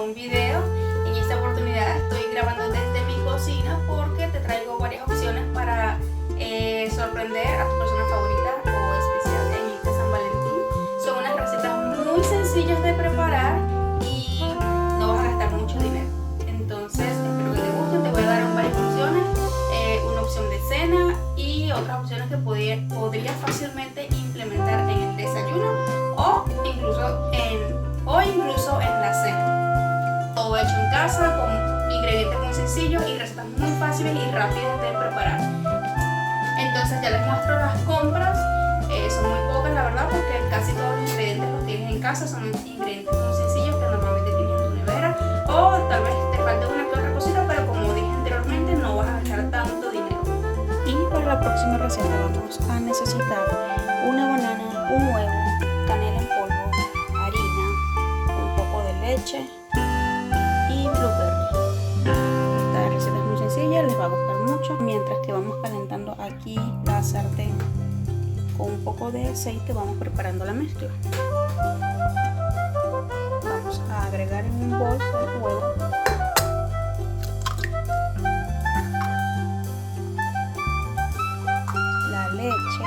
un video. En esta oportunidad estoy grabando desde mi cocina porque te traigo varias opciones para sorprender a tu persona favorita o especial en este San Valentín. Son unas recetas muy sencillas de preparar y no vas a gastar mucho dinero. Entonces espero que te gusten. Te voy a dar varias opciones, una opción de cena y otras opciones que podrías fácilmente implementar en el desayuno o incluso en la cena. Todo hecho en casa con ingredientes muy sencillos y recetas muy fáciles y rápidas de preparar. Entonces ya les muestro las compras. Son muy pocas la verdad, porque casi todos los ingredientes los tienes en casa. Son ingredientes muy sencillos que normalmente tienes en tu nevera, o tal vez te falte una que otra cosita, pero como dije anteriormente, no vas a gastar tanto dinero. Y para la próxima receta vamos a necesitar una banana, un huevo, canela en polvo, harina, un poco de leche y blueberry. Esta receta es muy sencilla, les va a gustar mucho. Mientras que vamos calentando aquí la sartén con un poco de aceite, vamos preparando la mezcla. Vamos a agregar en un bol el huevo, la leche,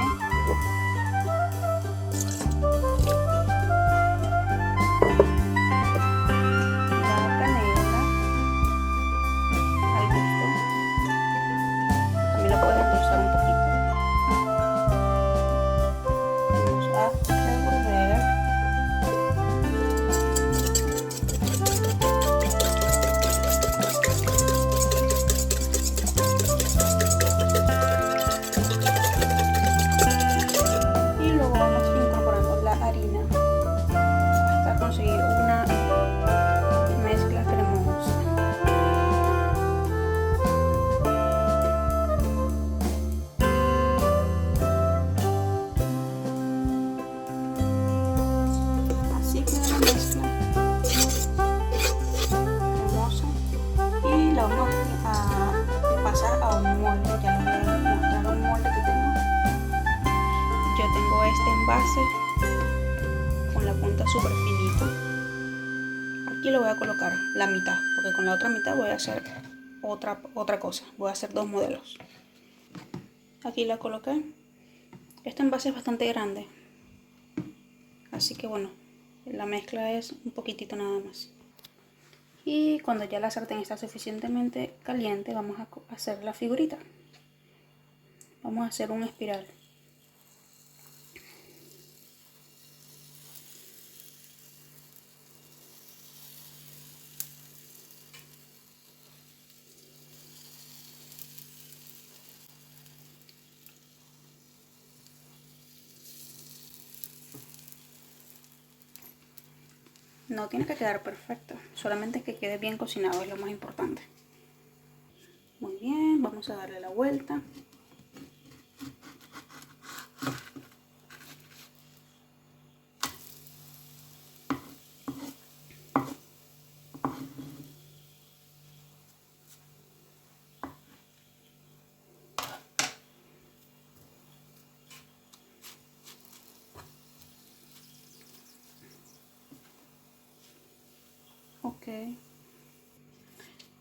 la canela al gusto. También la puedes endulzar un poquito. Vamos a revolver. Y luego vamos incorporando la harina hasta conseguir una mezcla cremosa. Así queda la mezcla cremosa y la vamos a pasar a un molde. Ya les voy a mostrar un molde que tengo. Yo tengo este envase con la punta súper finita. Aquí lo voy a colocar la mitad, porque con la otra mitad voy a hacer otra cosa. Voy a hacer dos modelos. Aquí la coloqué. Este envase es bastante grande, así que bueno, la mezcla es un poquitito nada más. Y cuando ya la sartén está suficientemente caliente, vamos a hacer la figurita. Vamos a hacer una espiral. No tiene que quedar perfecto, solamente que quede bien cocinado, es lo más importante. Muy bien, vamos a darle la vuelta.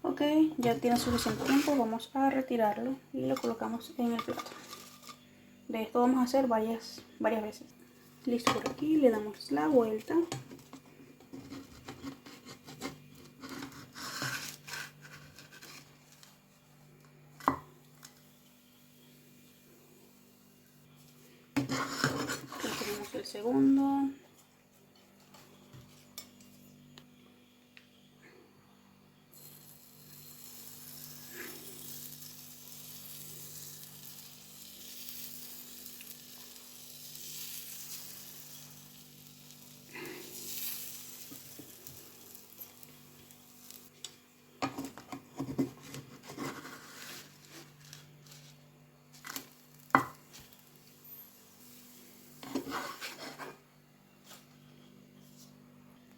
Ok, ya tiene suficiente tiempo, vamos a retirarlo y lo colocamos en el plato. De esto vamos a hacer varias veces. Listo, por aquí le damos la vuelta. Aquí tenemos el segundo.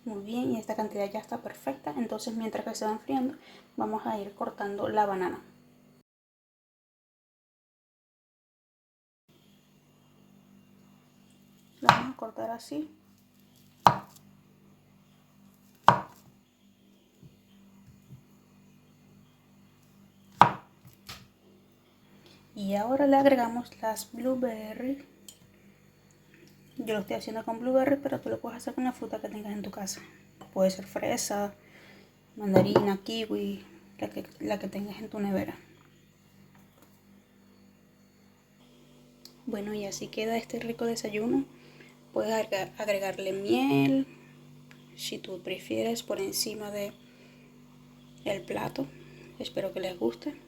Muy bien, y esta cantidad ya está perfecta. Entonces mientras que se va enfriando, vamos a ir cortando la banana. La vamos a cortar así. Y ahora le agregamos las blueberries. Yo lo estoy haciendo con blueberries, pero tú lo puedes hacer con la fruta que tengas en tu casa. Puede ser fresa, mandarina, kiwi, la que tengas en tu nevera. Bueno, y así queda este rico desayuno. Puedes agregarle miel, si tú prefieres, por encima de el plato. Espero que les guste.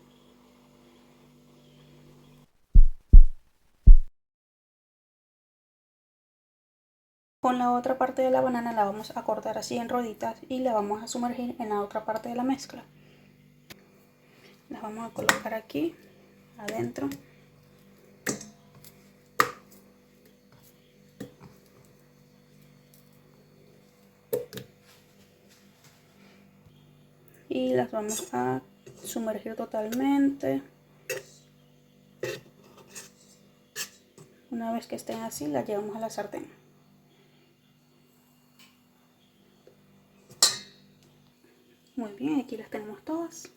Con la otra parte de la banana la vamos a cortar así en roditas y la vamos a sumergir en la otra parte de la mezcla. Las vamos a colocar aquí adentro. Y las vamos a sumergir totalmente. Una vez que estén así, las llevamos a la sartén. Muy bien, aquí las tenemos todas.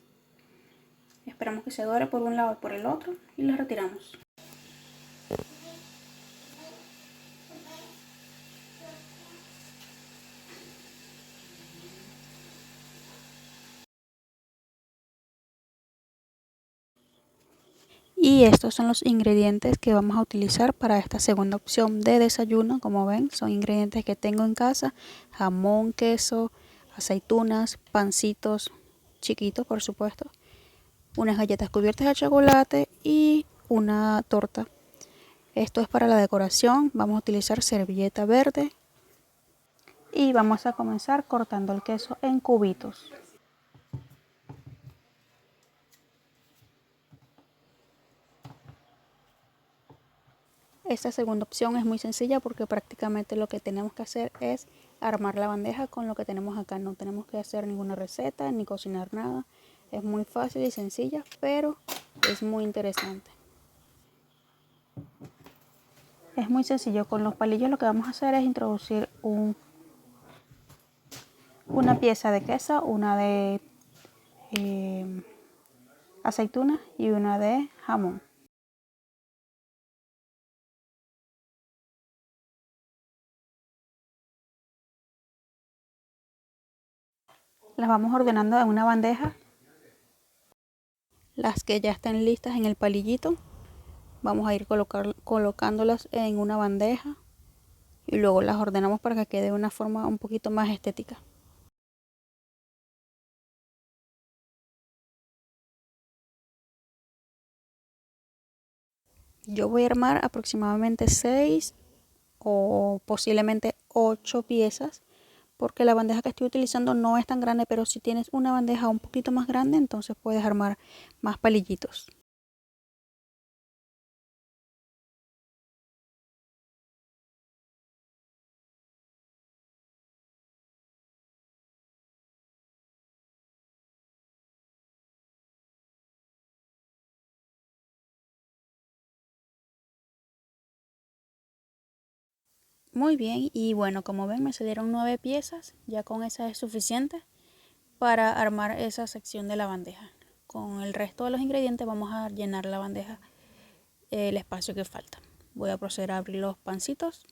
Esperamos que se dore por un lado y por el otro y las retiramos. Y estos son los ingredientes que vamos a utilizar para esta segunda opción de desayuno. Como ven, son ingredientes que tengo en casa: jamón, queso, aceitunas, pancitos chiquitos, por supuesto, unas galletas cubiertas de chocolate y una torta. Esto es para la decoración. Vamos a utilizar servilleta verde y vamos a comenzar cortando el queso en cubitos. Esta segunda opción es muy sencilla porque prácticamente lo que tenemos que hacer es armar la bandeja con lo que tenemos acá. No tenemos que hacer ninguna receta ni cocinar nada. Es muy fácil y sencilla, pero es muy interesante. Es muy sencillo. Con los palillos lo que vamos a hacer es introducir una pieza de queso, una de aceituna y una de jamón. Las vamos ordenando en una bandeja. Las que ya estén listas en el palillito, vamos a ir colocándolas en una bandeja y luego las ordenamos para que quede de una forma un poquito más estética. Yo voy a armar aproximadamente 6 o posiblemente 8 piezas, porque la bandeja que estoy utilizando no es tan grande, pero si tienes una bandeja un poquito más grande, entonces puedes armar más palillitos. Muy bien, y bueno, como ven, me salieron 9 piezas. Ya con esa es suficiente para armar esa sección de la bandeja. Con el resto de los ingredientes vamos a llenar la bandeja, el espacio que falta. Voy a proceder a abrir los pancitos.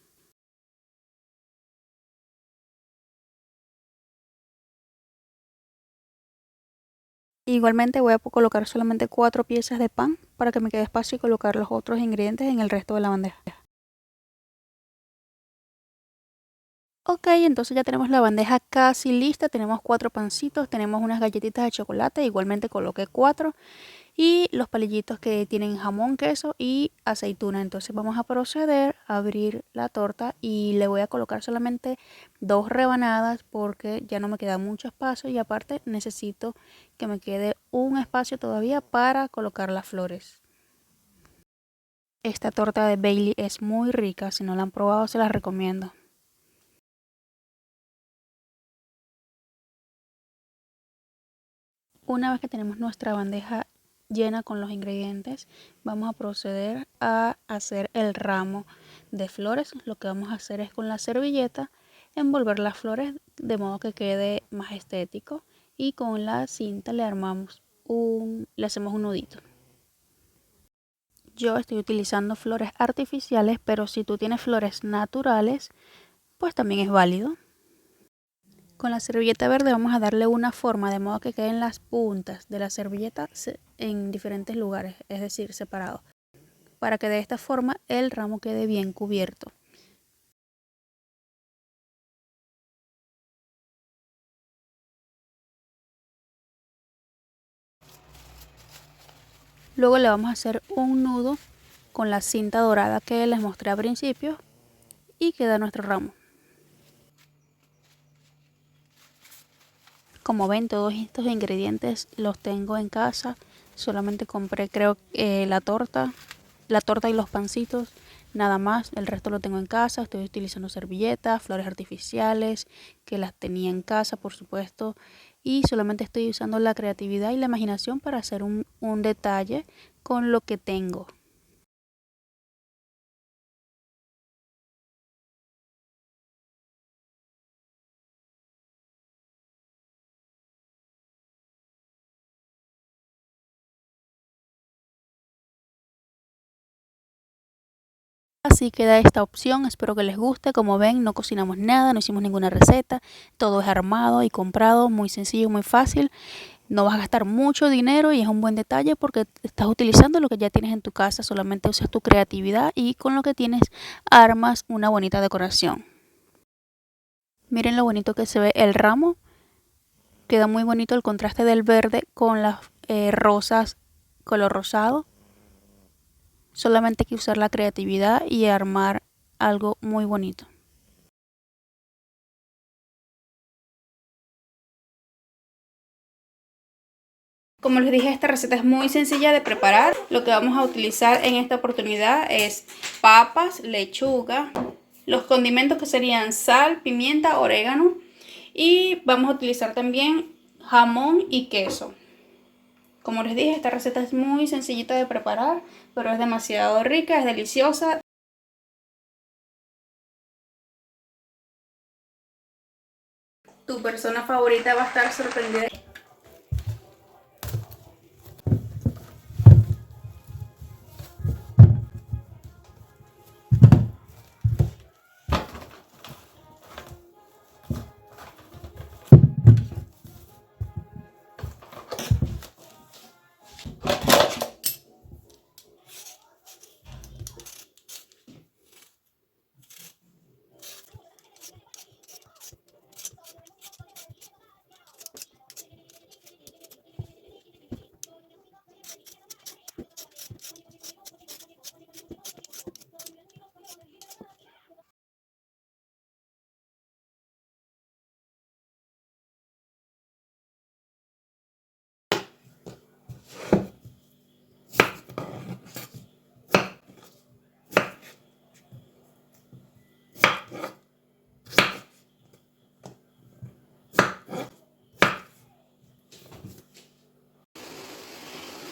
Igualmente voy a colocar solamente 4 piezas de pan para que me quede espacio y colocar los otros ingredientes en el resto de la bandeja. Ok, entonces ya tenemos la bandeja casi lista. Tenemos 4 pancitos, tenemos unas galletitas de chocolate, igualmente coloqué 4, y los palillitos que tienen jamón, queso y aceituna. Entonces vamos a proceder a abrir la torta y le voy a colocar solamente 2 rebanadas porque ya no me queda mucho espacio y aparte necesito que me quede un espacio todavía para colocar las flores. Esta torta de Bailey es muy rica, si no la han probado se las recomiendo. Una vez que tenemos nuestra bandeja llena con los ingredientes, vamos a proceder a hacer el ramo de flores. Lo que vamos a hacer es con la servilleta envolver las flores de modo que quede más estético y con la cinta le hacemos un nudito. Yo estoy utilizando flores artificiales, pero si tú tienes flores naturales, pues también es válido. Con la servilleta verde vamos a darle una forma de modo que queden las puntas de la servilleta en diferentes lugares, es decir, separados, para que de esta forma el ramo quede bien cubierto. Luego le vamos a hacer un nudo con la cinta dorada que les mostré al principio y queda nuestro ramo. Como ven, todos estos ingredientes los tengo en casa. Solamente compré, creo, la torta y los pancitos, nada más. El resto lo tengo en casa. Estoy utilizando servilletas, flores artificiales, que las tenía en casa, por supuesto. Y solamente estoy usando la creatividad y la imaginación para hacer un detalle con lo que tengo. Así queda esta opción, espero que les guste. Como ven, no cocinamos nada, no hicimos ninguna receta, todo es armado y comprado, muy sencillo, muy fácil. No vas a gastar mucho dinero y es un buen detalle porque estás utilizando lo que ya tienes en tu casa, solamente usas tu creatividad y con lo que tienes armas una bonita decoración. Miren lo bonito que se ve el ramo, queda muy bonito el contraste del verde con las rosas color rosado. Solamente hay que usar la creatividad y armar algo muy bonito. Como les dije, esta receta es muy sencilla de preparar. Lo que vamos a utilizar en esta oportunidad es papas, lechuga, los condimentos que serían sal, pimienta, orégano, y vamos a utilizar también jamón y queso. Como les dije, esta receta es muy sencillita de preparar, pero es demasiado rica, es deliciosa. Tu persona favorita va a estar sorprendida.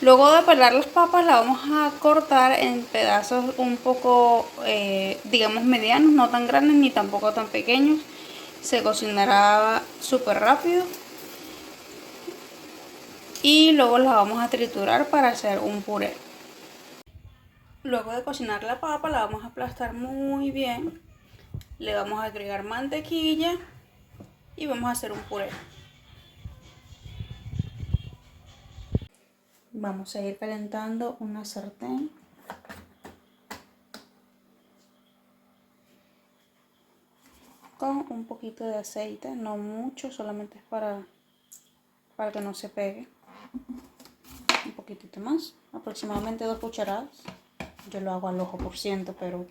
Luego de pelar las papas, las vamos a cortar en pedazos un poco, digamos, medianos, no tan grandes ni tampoco tan pequeños. Se cocinará súper rápido. Y luego las vamos a triturar para hacer un puré. Luego de cocinar la papa, la vamos a aplastar muy bien. Le vamos a agregar mantequilla y vamos a hacer un puré. Vamos a ir calentando una sartén. Con un poquito de aceite, no mucho, solamente es para que no se pegue. Un poquitito más, aproximadamente 2 cucharadas. Yo lo hago al ojo por ciento, pero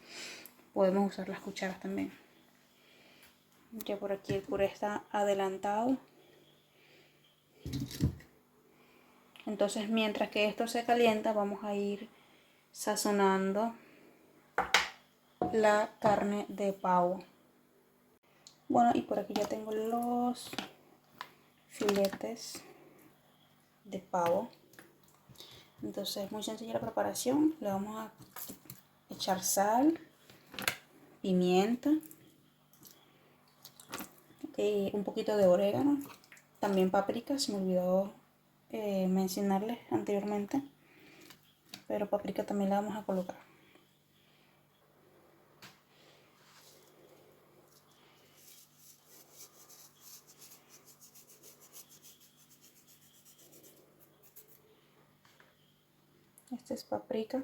podemos usar las cucharas también. Ya por aquí el puré está adelantado. Entonces, mientras que esto se calienta, vamos a ir sazonando la carne de pavo. Bueno, y por aquí ya tengo los filetes de pavo. Entonces es muy sencilla la preparación. Le vamos a echar sal, pimienta, un poquito de orégano, también paprika, se me olvidó mencionarles anteriormente. pero paprika también la vamos a colocar. Este es paprika.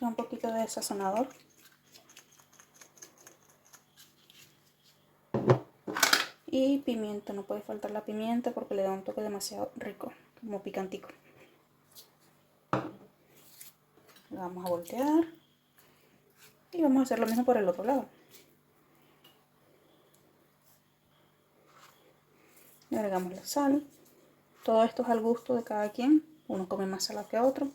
Un poquito de sazonador. Y pimienta, no puede faltar la pimienta porque le da un toque demasiado rico, como picantico. La vamos a voltear y vamos a hacer lo mismo por el otro lado. Le agregamos la sal. Todo esto es al gusto de cada quien. Uno come más salado que otro.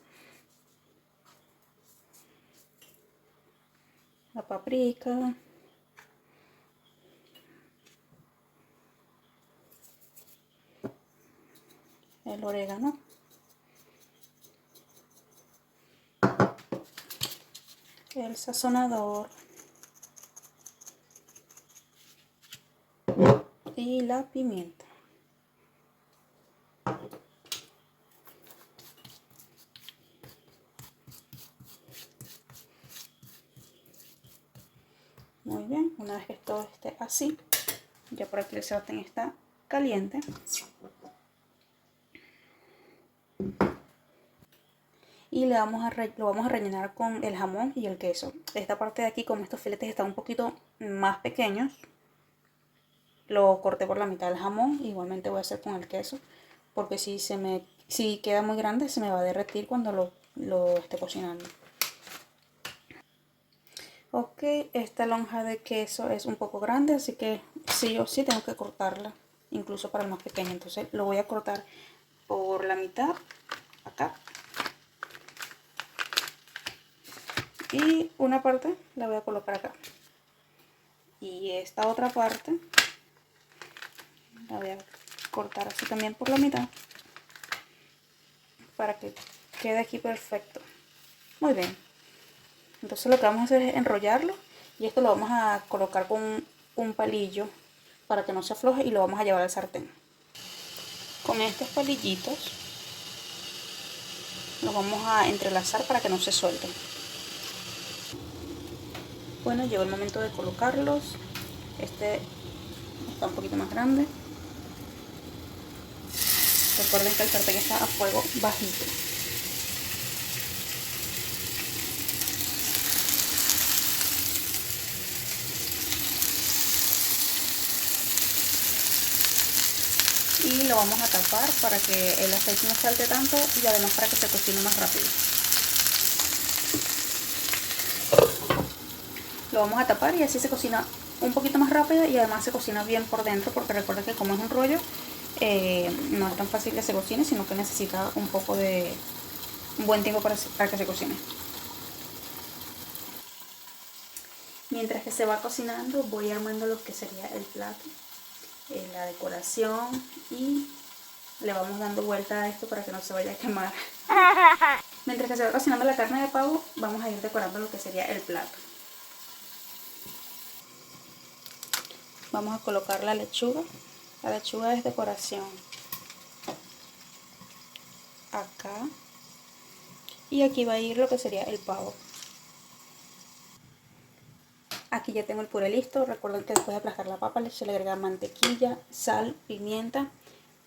La paprika. El orégano. El sazonador. Y la pimienta. Muy bien, una vez que todo esté así, ya por aquí el sartén está caliente. Y lo vamos a rellenar con el jamón y el queso. Esta parte de aquí, como estos filetes están un poquito más pequeños, lo corté por la mitad del jamón. Igualmente voy a hacer con el queso, porque si queda muy grande se me va a derretir cuando lo esté cocinando. Ok, esta lonja de queso es un poco grande, así que sí o sí tengo que cortarla, incluso para el más pequeño. Entonces lo voy a cortar por la mitad, acá. Y una parte la voy a colocar acá. Y esta otra parte la voy a cortar así también por la mitad, para que quede aquí perfecto. Muy bien. Entonces lo que vamos a hacer es enrollarlo, y esto lo vamos a colocar con un palillo para que no se afloje, y lo vamos a llevar al sartén. Con estos palillitos los vamos a entrelazar para que no se suelten. Bueno, llegó el momento de colocarlos. Este está un poquito más grande. Recuerden que el sartén está a fuego bajito. Y lo vamos a tapar para que el aceite no salte tanto, y además para que se cocine más rápido. Lo vamos a tapar y así se cocina un poquito más rápido, y además se cocina bien por dentro, porque recuerden que como es un rollo, no es tan fácil que se cocine, sino que necesita un buen tiempo para que se cocine. Mientras que se va cocinando, voy armando lo que sería el plato, la decoración, y le vamos dando vuelta a esto para que no se vaya a quemar. Mientras que se va cocinando la carne de pavo, vamos a ir decorando lo que sería el plato. Vamos a colocar la lechuga. La lechuga es decoración. Acá. Y aquí va a ir lo que sería el pavo. Aquí ya tengo el puré listo. Recuerden que después de aplastar la papa se le agrega mantequilla, sal, pimienta,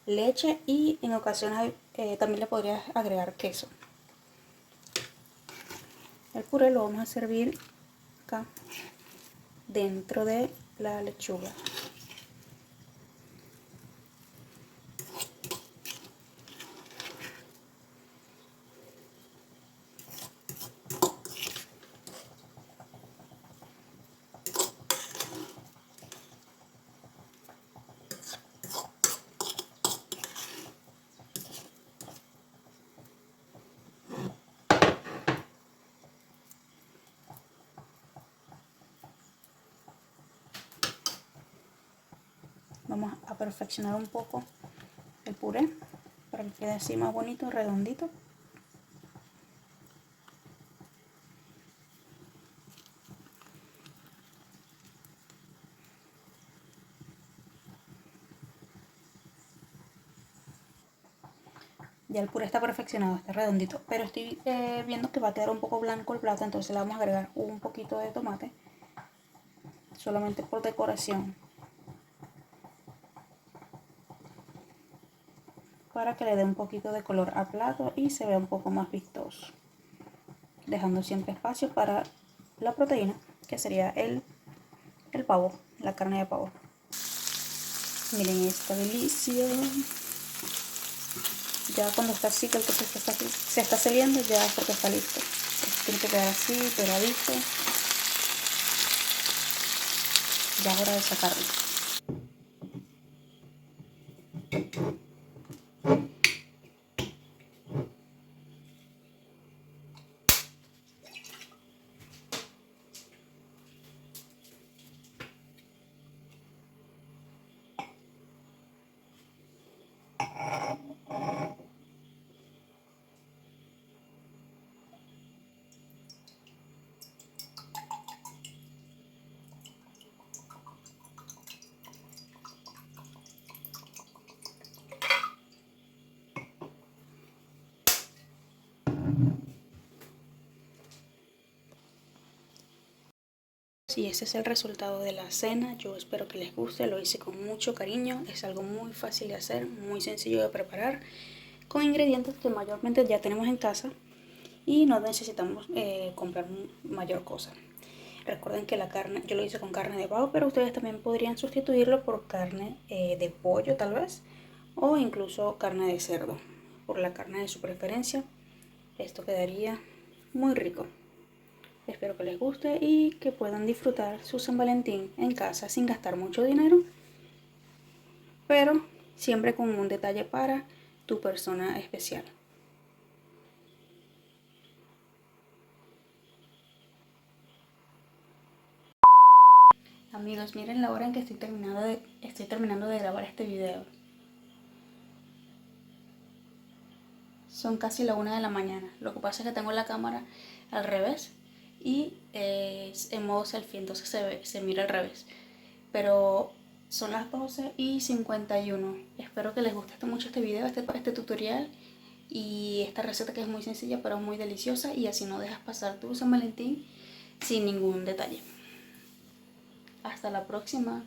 leche, y en ocasiones también le podrías agregar queso. El puré lo vamos a servir acá dentro de la lechuga. Vamos a perfeccionar un poco el puré para que quede así más bonito, redondito. Ya el puré está perfeccionado, está redondito, pero estoy viendo que va a quedar un poco blanco el plato, entonces le vamos a agregar un poquito de tomate, solamente por decoración, para que le dé un poquito de color al plato y se vea un poco más vistoso, dejando siempre espacio para la proteína, que sería el pavo, la carne de pavo. Miren esta delicia. Ya cuando está así, que el queso se está saliendo, ya es porque está listo. Tiene que quedar así, doradito. Ya es hora de sacarlo. Y ese es el resultado de la cena. Yo espero que les guste, lo hice con mucho cariño. Es algo muy fácil de hacer, muy sencillo de preparar, con ingredientes que mayormente ya tenemos en casa y no necesitamos comprar mayor cosa. Recuerden que la carne, yo lo hice con carne de pavo, pero ustedes también podrían sustituirlo por carne de pollo tal vez, o incluso carne de cerdo, por la carne de su preferencia. Esto quedaría muy rico. Espero que les guste y que puedan disfrutar su San Valentín en casa sin gastar mucho dinero, pero siempre con un detalle para tu persona especial. Amigos, miren la hora en que estoy terminando de grabar este video. Son casi la 1 de la mañana. Lo que pasa es que tengo la cámara al revés y en modo selfie, entonces se mira al revés. Pero son las 12:51. Espero que les guste mucho este video, este tutorial y esta receta, que es muy sencilla pero muy deliciosa, y así no dejas pasar tu San Valentín sin ningún detalle. Hasta la próxima.